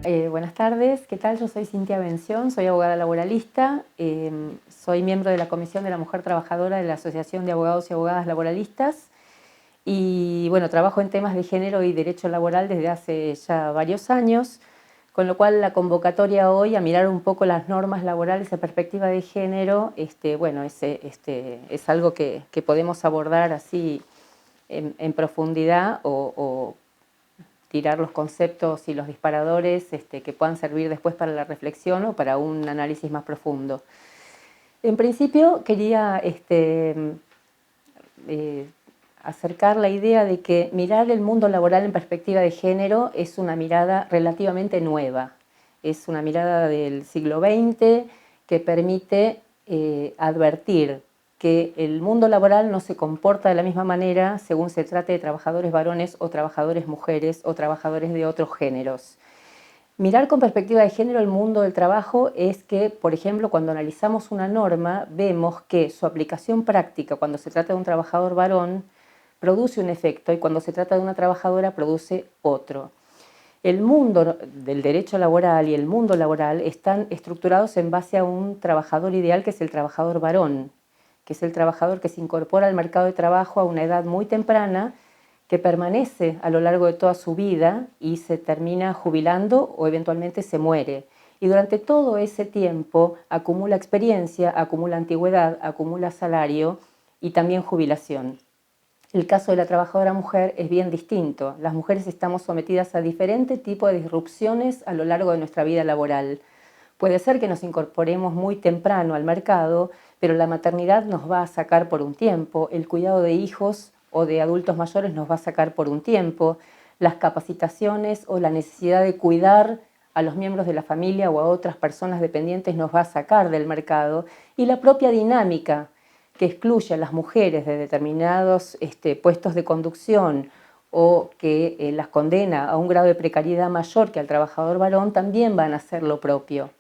Buenas tardes, ¿qué tal? Yo soy Cintia Bención, soy abogada laboralista, soy miembro de la Comisión de la Mujer Trabajadora de la Asociación de Abogados y Abogadas Laboralistas y bueno, trabajo en temas de género y derecho laboral desde hace ya varios años, con lo cual la convocatoria hoy a mirar un poco las normas laborales en perspectiva de género, bueno, es algo que podemos abordar así en profundidad o tirar los conceptos y los disparadores que puedan servir después para la reflexión o para un análisis más profundo. En principio quería acercar la idea de que mirar el mundo laboral en perspectiva de género es una mirada relativamente nueva. Es una mirada del siglo XX que permite advertir que el mundo laboral no se comporta de la misma manera según se trate de trabajadores varones o trabajadores mujeres o trabajadores de otros géneros. Mirar con perspectiva de género el mundo del trabajo es que, por ejemplo, cuando analizamos una norma, vemos que su aplicación práctica cuando se trata de un trabajador varón produce un efecto y cuando se trata de una trabajadora produce otro. El mundo del derecho laboral y el mundo laboral están estructurados en base a un trabajador ideal que es el trabajador varón, que es el trabajador que se incorpora al mercado de trabajo a una edad muy temprana, que permanece a lo largo de toda su vida y se termina jubilando o eventualmente se muere. Y durante todo ese tiempo acumula experiencia, acumula antigüedad, acumula salario y también jubilación. El caso de la trabajadora mujer es bien distinto. Las mujeres estamos sometidas a diferentes tipos de disrupciones a lo largo de nuestra vida laboral. Puede ser que nos incorporemos muy temprano al mercado, pero la maternidad nos va a sacar por un tiempo, el cuidado de hijos o de adultos mayores nos va a sacar por un tiempo, las capacitaciones o la necesidad de cuidar a los miembros de la familia o a otras personas dependientes nos va a sacar del mercado y la propia dinámica que excluye a las mujeres de determinados puestos de conducción o que las condena a un grado de precariedad mayor que al trabajador varón, también van a hacer lo propio.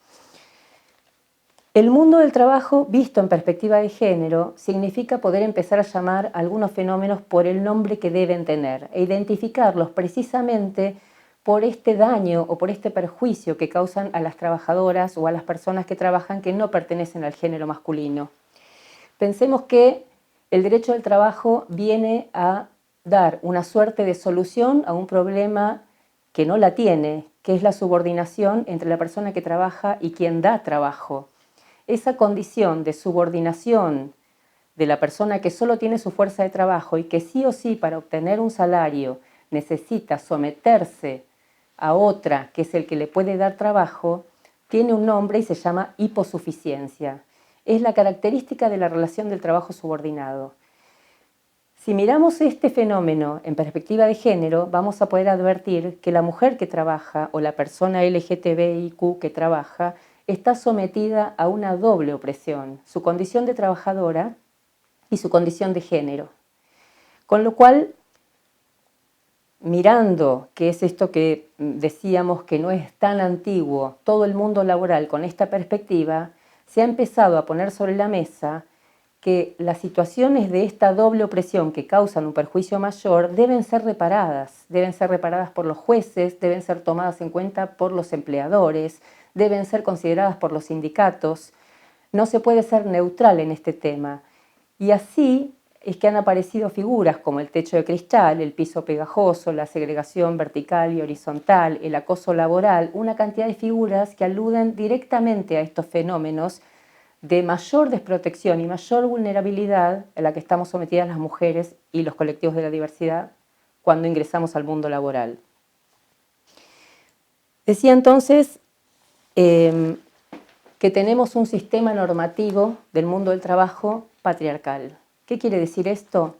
El mundo del trabajo, visto en perspectiva de género, significa poder empezar a llamar a algunos fenómenos por el nombre que deben tener e identificarlos precisamente por este daño o por este perjuicio que causan a las trabajadoras o a las personas que trabajan que no pertenecen al género masculino. Pensemos que el derecho del trabajo viene a dar una suerte de solución a un problema que no la tiene, que es la subordinación entre la persona que trabaja y quien da trabajo. Esa condición de subordinación de la persona que solo tiene su fuerza de trabajo y que sí o sí para obtener un salario necesita someterse a otra, que es el que le puede dar trabajo, tiene un nombre y se llama hiposuficiencia. Es la característica de la relación del trabajo subordinado. Si miramos este fenómeno en perspectiva de género, vamos a poder advertir que la mujer que trabaja o la persona LGTBIQ que trabaja está sometida a una doble opresión, su condición de trabajadora y su condición de género. Con lo cual, mirando que es esto que decíamos que no es tan antiguo, todo el mundo laboral con esta perspectiva, se ha empezado a poner sobre la mesa que las situaciones de esta doble opresión que causan un perjuicio mayor deben ser reparadas por los jueces, deben ser tomadas en cuenta por los empleadores, deben ser consideradas por los sindicatos. No se puede ser neutral en este tema. Y así es que han aparecido figuras como el techo de cristal, el piso pegajoso, la segregación vertical y horizontal, el acoso laboral, una cantidad de figuras que aluden directamente a estos fenómenos de mayor desprotección y mayor vulnerabilidad a la que estamos sometidas las mujeres y los colectivos de la diversidad cuando ingresamos al mundo laboral. Decía entonces que tenemos un sistema normativo del mundo del trabajo patriarcal. ¿Qué quiere decir esto?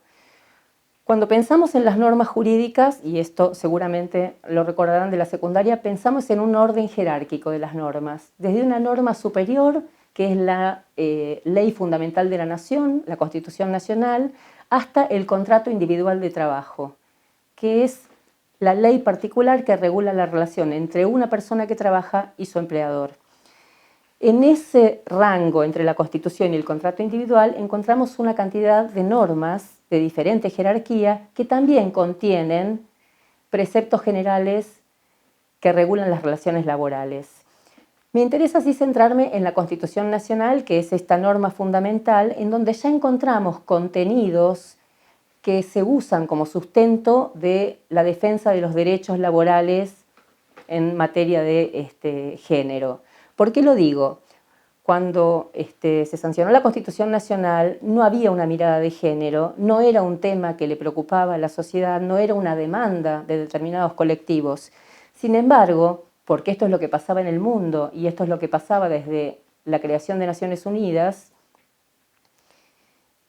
Cuando pensamos en las normas jurídicas, y esto seguramente lo recordarán de la secundaria, pensamos en un orden jerárquico de las normas, desde una norma superior, que es la ley fundamental de la nación, la Constitución Nacional, hasta el contrato individual de trabajo, que es la ley particular que regula la relación entre una persona que trabaja y su empleador. En ese rango entre la Constitución y el contrato individual encontramos una cantidad de normas de diferente jerarquía que también contienen preceptos generales que regulan las relaciones laborales. Me interesa así centrarme en la Constitución Nacional, que es esta norma fundamental, en donde ya encontramos contenidos que se usan como sustento de la defensa de los derechos laborales en materia de género. ¿Por qué lo digo? Cuando se sancionó la Constitución Nacional no había una mirada de género, no era un tema que le preocupaba a la sociedad, no era una demanda de determinados colectivos. Sin embargo, porque esto es lo que pasaba en el mundo y esto es lo que pasaba desde la creación de Naciones Unidas,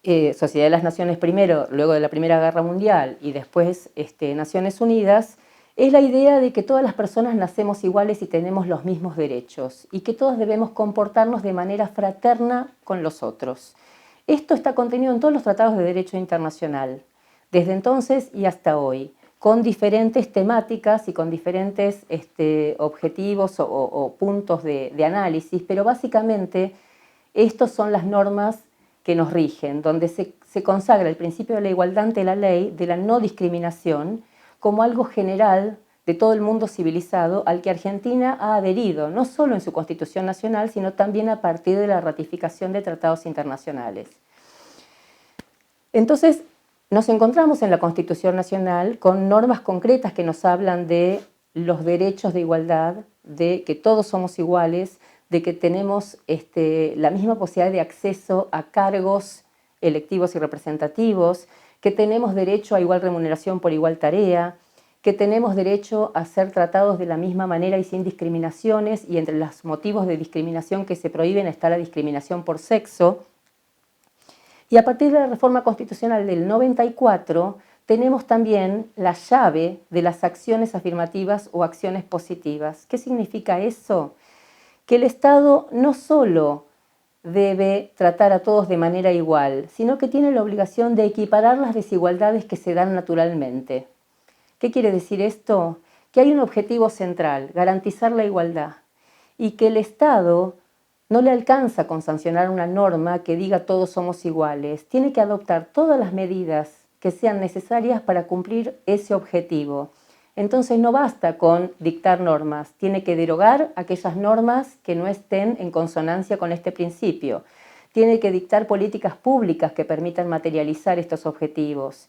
Sociedad de las Naciones primero, luego de la Primera Guerra Mundial y después Naciones Unidas, es la idea de que todas las personas nacemos iguales y tenemos los mismos derechos y que todos debemos comportarnos de manera fraterna con los otros. Esto está contenido en todos los tratados de derecho internacional, desde entonces y hasta hoy, con diferentes temáticas y con diferentes objetivos o puntos de análisis, pero básicamente estas son las normas que nos rigen, donde se consagra el principio de la igualdad ante la ley, de la no discriminación, como algo general de todo el mundo civilizado al que Argentina ha adherido, no solo en su Constitución Nacional, sino también a partir de la ratificación de tratados internacionales. Entonces, nos encontramos en la Constitución Nacional con normas concretas que nos hablan de los derechos de igualdad, de que todos somos iguales, de que tenemos la misma posibilidad de acceso a cargos electivos y representativos, que tenemos derecho a igual remuneración por igual tarea, que tenemos derecho a ser tratados de la misma manera y sin discriminaciones, y entre los motivos de discriminación que se prohíben está la discriminación por sexo. Y a partir de la reforma constitucional del 94, tenemos también la llave de las acciones afirmativas o acciones positivas. ¿Qué significa eso? Que el Estado no solo debe tratar a todos de manera igual, sino que tiene la obligación de equiparar las desigualdades que se dan naturalmente. ¿Qué quiere decir esto? Que hay un objetivo central, garantizar la igualdad, y que el Estado no le alcanza con sancionar una norma que diga todos somos iguales, tiene que adoptar todas las medidas que sean necesarias para cumplir ese objetivo. Entonces no basta con dictar normas, tiene que derogar aquellas normas que no estén en consonancia con este principio. Tiene que dictar políticas públicas que permitan materializar estos objetivos.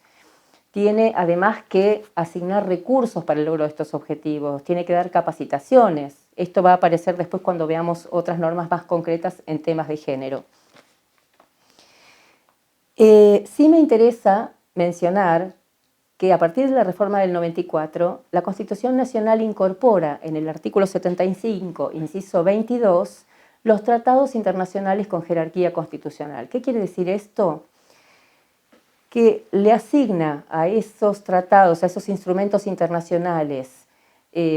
Tiene además que asignar recursos para el logro de estos objetivos, tiene que dar capacitaciones. Esto va a aparecer después cuando veamos otras normas más concretas en temas de género. Sí me interesa mencionar que a partir de la reforma del 94, la Constitución Nacional incorpora en el artículo 75, inciso 22, los tratados internacionales con jerarquía constitucional. ¿Qué quiere decir esto? Que le asigna a esos tratados, a esos instrumentos internacionales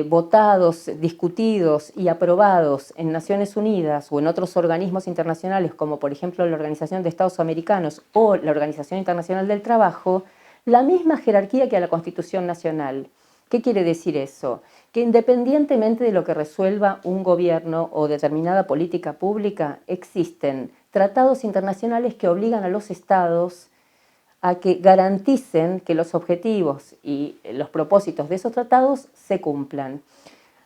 votados, discutidos y aprobados en Naciones Unidas o en otros organismos internacionales, como por ejemplo la Organización de Estados Americanos o la Organización Internacional del Trabajo, la misma jerarquía que a la Constitución Nacional. ¿Qué quiere decir eso? Que independientemente de lo que resuelva un gobierno o determinada política pública, existen tratados internacionales que obligan a los estados a que garanticen que los objetivos y los propósitos de esos tratados se cumplan.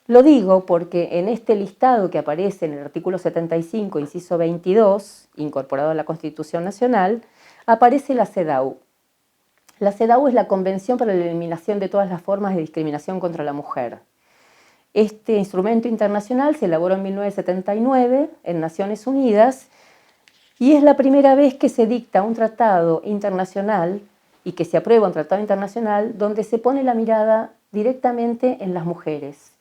Lo digo porque en este listado que aparece en el artículo 75, inciso 22, incorporado a la Constitución Nacional, aparece la CEDAW. La CEDAW es la Convención para la Eliminación de todas las formas de discriminación contra la mujer. Este instrumento internacional se elaboró en 1979 en Naciones Unidas y es la primera vez que se dicta un tratado internacional y que se aprueba un tratado internacional donde se pone la mirada directamente en las mujeres.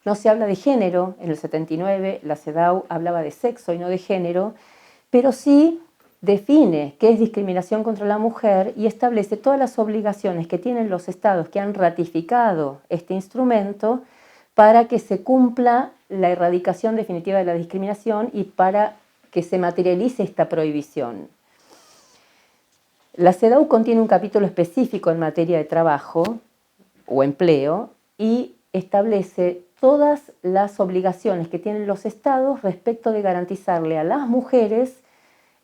No se habla de género, en el 79 la CEDAW hablaba de sexo y no de género, pero sí define qué es discriminación contra la mujer y establece todas las obligaciones que tienen los estados que han ratificado este instrumento para que se cumpla la erradicación definitiva de la discriminación y para que se materialice esta prohibición. La CEDAW contiene un capítulo específico en materia de trabajo o empleo y establece todas las obligaciones que tienen los estados respecto de garantizarle a las mujeres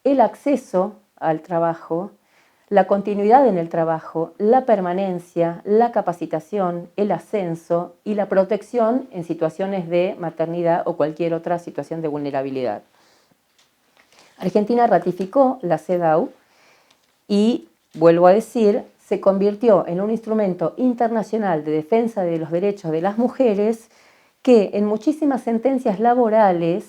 el acceso al trabajo, la continuidad en el trabajo, la permanencia, la capacitación, el ascenso y la protección en situaciones de maternidad o cualquier otra situación de vulnerabilidad. Argentina ratificó la CEDAW y, vuelvo a decir, se convirtió en un instrumento internacional de defensa de los derechos de las mujeres que en muchísimas sentencias laborales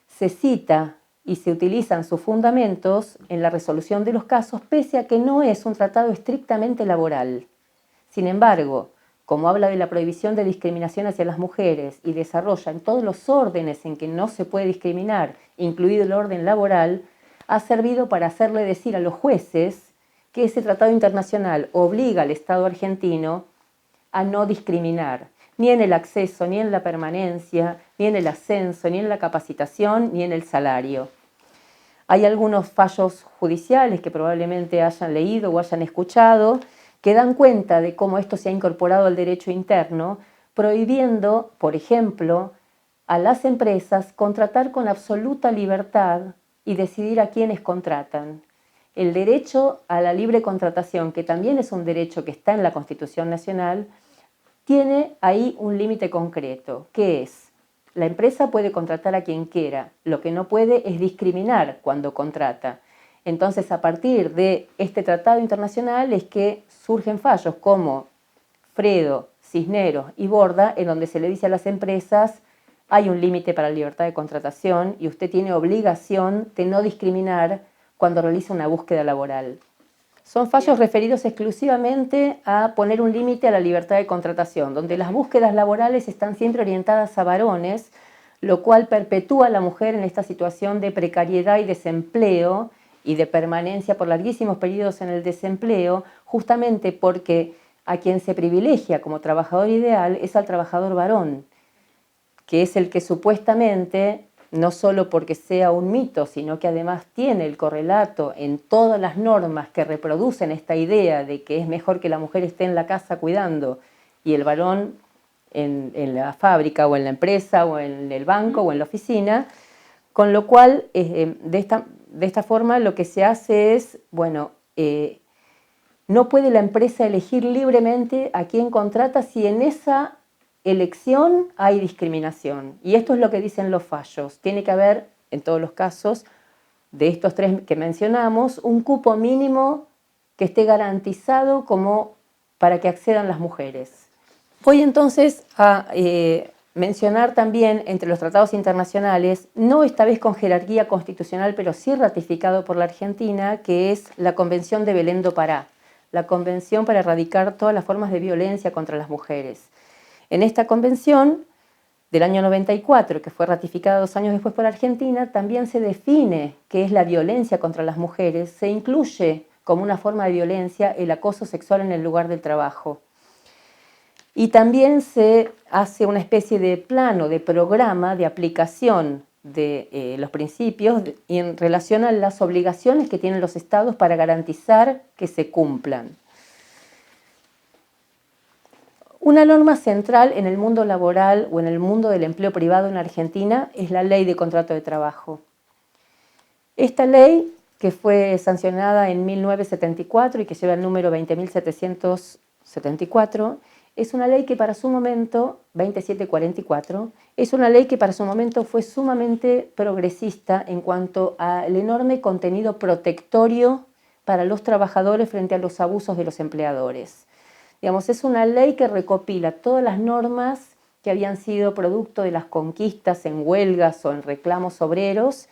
se cita y se utilizan sus fundamentos en la resolución de los casos, pese a que no es un tratado estrictamente laboral. Sin embargo, como habla de la prohibición de discriminación hacia las mujeres y desarrolla en todos los órdenes en que no se puede discriminar, incluido el orden laboral, ha servido para hacerle decir a los jueces que ese tratado internacional obliga al Estado argentino a no discriminar, ni en el acceso, ni en la permanencia, ni en el ascenso, ni en la capacitación, ni en el salario. Hay algunos fallos judiciales que probablemente hayan leído o hayan escuchado que dan cuenta de cómo esto se ha incorporado al derecho interno, prohibiendo, por ejemplo, a las empresas contratar con absoluta libertad y decidir a quiénes contratan. El derecho a la libre contratación, que también es un derecho que está en la Constitución Nacional, tiene ahí un límite concreto, que es: la empresa puede contratar a quien quiera, lo que no puede es discriminar cuando contrata. Entonces, a partir de este tratado internacional es que surgen fallos como Fredo, Cisneros y Borda, en donde se le dice a las empresas: hay un límite para la libertad de contratación y usted tiene obligación de no discriminar cuando realiza una búsqueda laboral. Son fallos referidos exclusivamente a poner un límite a la libertad de contratación, donde las búsquedas laborales están siempre orientadas a varones, lo cual perpetúa a la mujer en esta situación de precariedad y desempleo y de permanencia por larguísimos periodos en el desempleo, justamente porque a quien se privilegia como trabajador ideal es al trabajador varón, que es el que supuestamente, no solo porque sea un mito, sino que además tiene el correlato en todas las normas que reproducen esta idea de que es mejor que la mujer esté en la casa cuidando y el varón en la fábrica o en la empresa o en el banco o en la oficina, con lo cual de esta forma lo que se hace es, bueno, no puede la empresa elegir libremente a quién contrata si en esa elección hay discriminación. Y esto es lo que dicen los fallos. Tiene que haber, en todos los casos, de estos tres que mencionamos, un cupo mínimo que esté garantizado como para que accedan las mujeres. Voy entonces a mencionar también entre los tratados internacionales, no esta vez con jerarquía constitucional, pero sí ratificado por la Argentina, que es la Convención de Belén do Pará, la Convención para erradicar todas las formas de violencia contra las mujeres. En esta convención del año 94, que fue ratificada 2 años después por Argentina, también se define qué es la violencia contra las mujeres, se incluye como una forma de violencia el acoso sexual en el lugar del trabajo. Y también se hace una especie de plano, de programa de aplicación de los principios y en relación a las obligaciones que tienen los estados para garantizar que se cumplan. Una norma central en el mundo laboral o en el mundo del empleo privado en Argentina es la Ley de Contrato de Trabajo. Esta ley, que fue sancionada en 1974 y que lleva el número 20.774, es una ley que para su momento, 2744, es una ley que para su momento fue sumamente progresista en cuanto al enorme contenido protectorio para los trabajadores frente a los abusos de los empleadores. Digamos, es una ley que recopila todas las normas que habían sido producto de las conquistas en huelgas o en reclamos obreros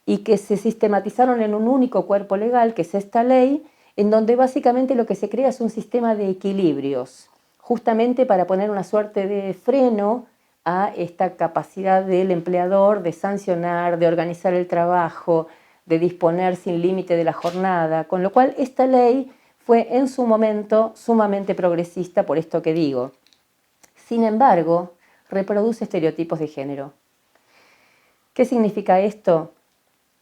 y que se sistematizaron en un único cuerpo legal, que es esta ley, en donde básicamente lo que se crea es un sistema de equilibrios, justamente para poner una suerte de freno a esta capacidad del empleador de sancionar, de organizar el trabajo, de disponer sin límite de la jornada, con lo cual esta ley fue en su momento sumamente progresista por esto que digo. Sin embargo, reproduce estereotipos de género. ¿Qué significa esto?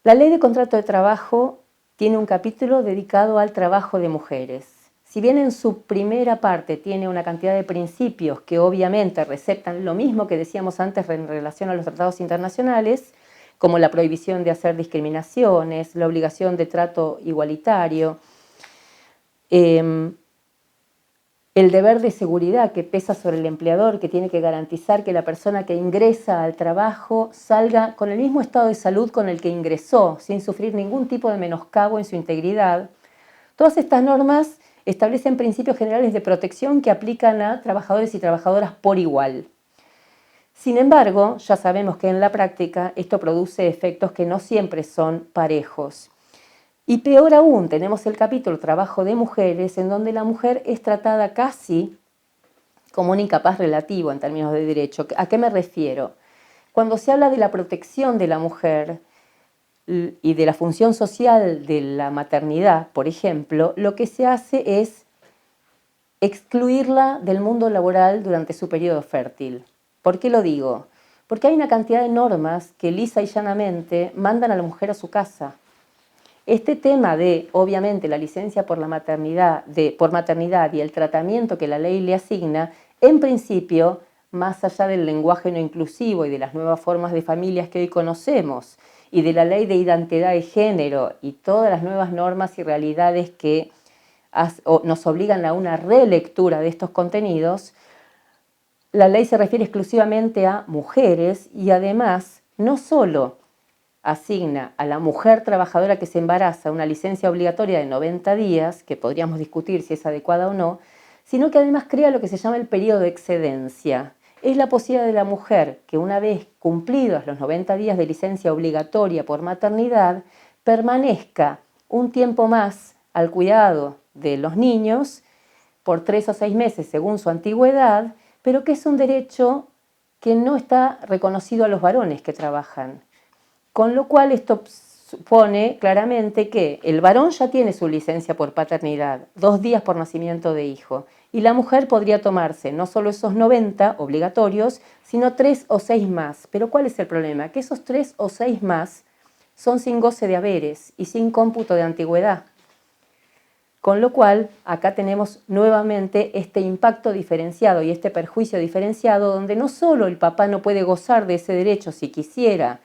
La Ley de Contrato de Trabajo tiene un capítulo dedicado al trabajo de mujeres. Si bien en su primera parte tiene una cantidad de principios que obviamente receptan lo mismo que decíamos antes en relación a los tratados internacionales, como la prohibición de hacer discriminaciones, la obligación de trato igualitario, El deber de seguridad que pesa sobre el empleador, que tiene que garantizar que la persona que ingresa al trabajo salga con el mismo estado de salud con el que ingresó, sin sufrir ningún tipo de menoscabo en su integridad. Todas estas normas establecen principios generales de protección que aplican a trabajadores y trabajadoras por igual. Sin embargo, ya sabemos que en la práctica esto produce efectos que no siempre son parejos. Y peor aún, tenemos el capítulo Trabajo de mujeres, en donde la mujer es tratada casi como un incapaz relativo en términos de derecho. ¿A qué me refiero? Cuando se habla de la protección de la mujer y de la función social de la maternidad, por ejemplo, lo que se hace es excluirla del mundo laboral durante su periodo fértil. ¿Por qué lo digo? Porque hay una cantidad de normas que lisa y llanamente mandan a la mujer a su casa. Este tema de, obviamente, la licencia por la maternidad, por maternidad y el tratamiento que la ley le asigna, en principio, más allá del lenguaje no inclusivo y de las nuevas formas de familias que hoy conocemos, y de la ley de identidad de género y todas las nuevas normas y realidades que nos obligan a una relectura de estos contenidos, la ley se refiere exclusivamente a mujeres y además no solo asigna a la mujer trabajadora que se embaraza una licencia obligatoria de 90 días, que podríamos discutir si es adecuada o no, sino que además crea lo que se llama el periodo de excedencia. Es la posibilidad de la mujer que una vez cumplidos los 90 días de licencia obligatoria por maternidad, permanezca un tiempo más al cuidado de los niños, por 3 o 6 meses según su antigüedad, pero que es un derecho que no está reconocido a los varones que trabajan. Con lo cual esto supone claramente que el varón ya tiene su licencia por paternidad, 2 días por nacimiento de hijo, y la mujer podría tomarse no solo esos 90 obligatorios, sino 3 o 6 más. Pero ¿cuál es el problema? Que esos 3 o 6 más son sin goce de haberes y sin cómputo de antigüedad. Con lo cual, acá tenemos nuevamente este impacto diferenciado y este perjuicio diferenciado donde no solo el papá no puede gozar de ese derecho si quisiera,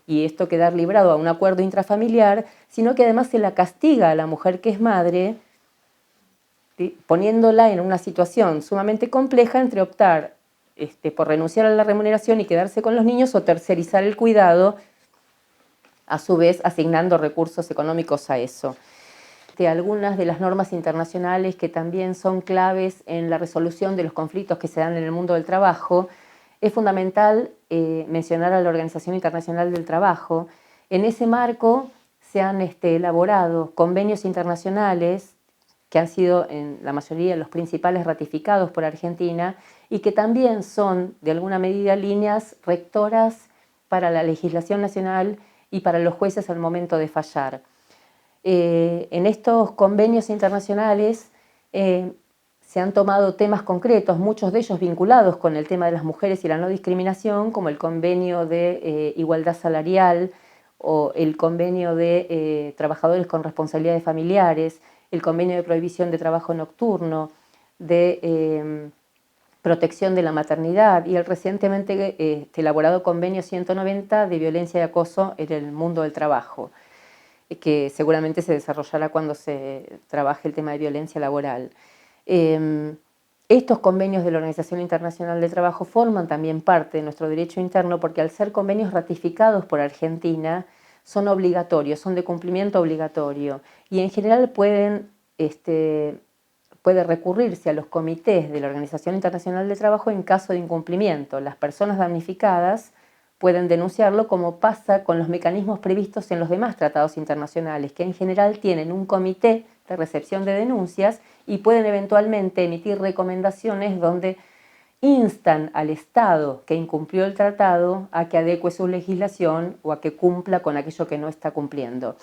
y esto quedar librado a un acuerdo intrafamiliar, sino que además se la castiga a la mujer que es madre, poniéndola en una situación sumamente compleja entre optar por renunciar a la remuneración y quedarse con los niños o tercerizar el cuidado, a su vez asignando recursos económicos a eso. Algunas de las normas internacionales que también son claves en la resolución de los conflictos que se dan en el mundo del trabajo. Es fundamental mencionar a la Organización Internacional del Trabajo. En ese marco se han elaborado convenios internacionales que han sido en la mayoría los principales ratificados por Argentina y que también son de alguna medida líneas rectoras para la legislación nacional y para los jueces al momento de fallar. En estos convenios internacionales se han tomado temas concretos, muchos de ellos vinculados con el tema de las mujeres y la no discriminación, como el convenio de igualdad salarial o el convenio de trabajadores con responsabilidades familiares, el convenio de prohibición de trabajo nocturno, de protección de la maternidad y el recientemente elaborado convenio 190 de violencia y acoso en el mundo del trabajo, que seguramente se desarrollará cuando se trabaje el tema de violencia laboral. Estos convenios de la Organización Internacional del Trabajo forman también parte de nuestro derecho interno porque al ser convenios ratificados por Argentina son obligatorios, son de cumplimiento obligatorio y en general puede recurrirse a los comités de la Organización Internacional del Trabajo en caso de incumplimiento. Las personas damnificadas pueden denunciarlo como pasa con los mecanismos previstos en los demás tratados internacionales, que en general tienen un comité de recepción de denuncias y pueden eventualmente emitir recomendaciones donde instan al Estado que incumplió el tratado a que adecue su legislación o a que cumpla con aquello que no está cumpliendo.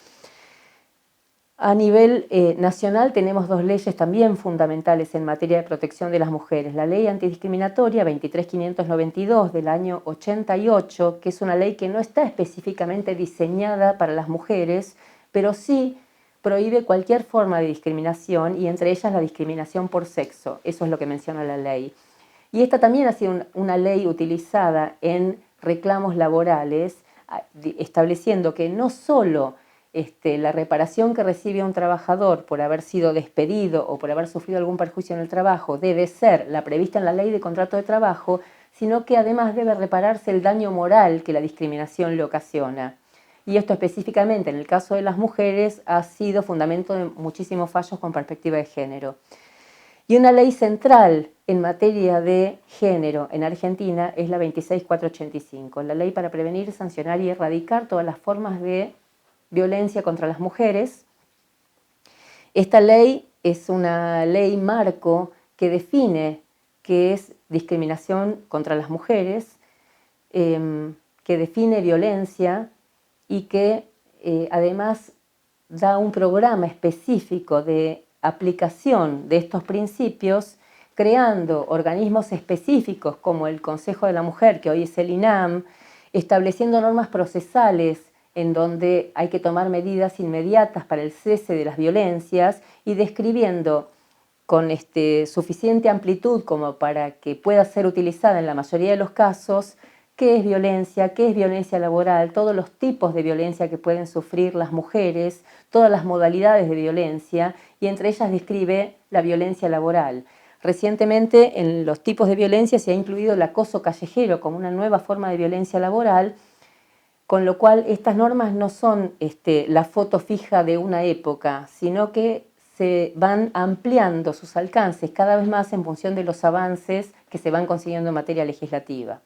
A nivel nacional tenemos 2 leyes también fundamentales en materia de protección de las mujeres. La ley antidiscriminatoria 23592 del año 88, que es una ley que no está específicamente diseñada para las mujeres, pero sí prohíbe cualquier forma de discriminación y entre ellas la discriminación por sexo. Eso es lo que menciona la ley. Y esta también ha sido una ley utilizada en reclamos laborales, estableciendo que no solo la reparación que recibe un trabajador por haber sido despedido o por haber sufrido algún perjuicio en el trabajo debe ser la prevista en la ley de contrato de trabajo, sino que además debe repararse el daño moral que la discriminación le ocasiona. Y esto específicamente en el caso de las mujeres ha sido fundamento de muchísimos fallos con perspectiva de género. Y una ley central en materia de género en Argentina es la 26485, la ley para prevenir, sancionar y erradicar todas las formas de violencia contra las mujeres. Esta ley es una ley marco que define qué es discriminación contra las mujeres, que define violencia y que además da un programa específico de aplicación de estos principios, creando organismos específicos como el Consejo de la Mujer, que hoy es el INAM, estableciendo normas procesales en donde hay que tomar medidas inmediatas para el cese de las violencias y describiendo con suficiente amplitud como para que pueda ser utilizada en la mayoría de los casos qué es violencia laboral, todos los tipos de violencia que pueden sufrir las mujeres, todas las modalidades de violencia, y entre ellas describe la violencia laboral. Recientemente en los tipos de violencia se ha incluido el acoso callejero como una nueva forma de violencia laboral, con lo cual estas normas no son la foto fija de una época, sino que se van ampliando sus alcances cada vez más en función de los avances que se van consiguiendo en materia legislativa.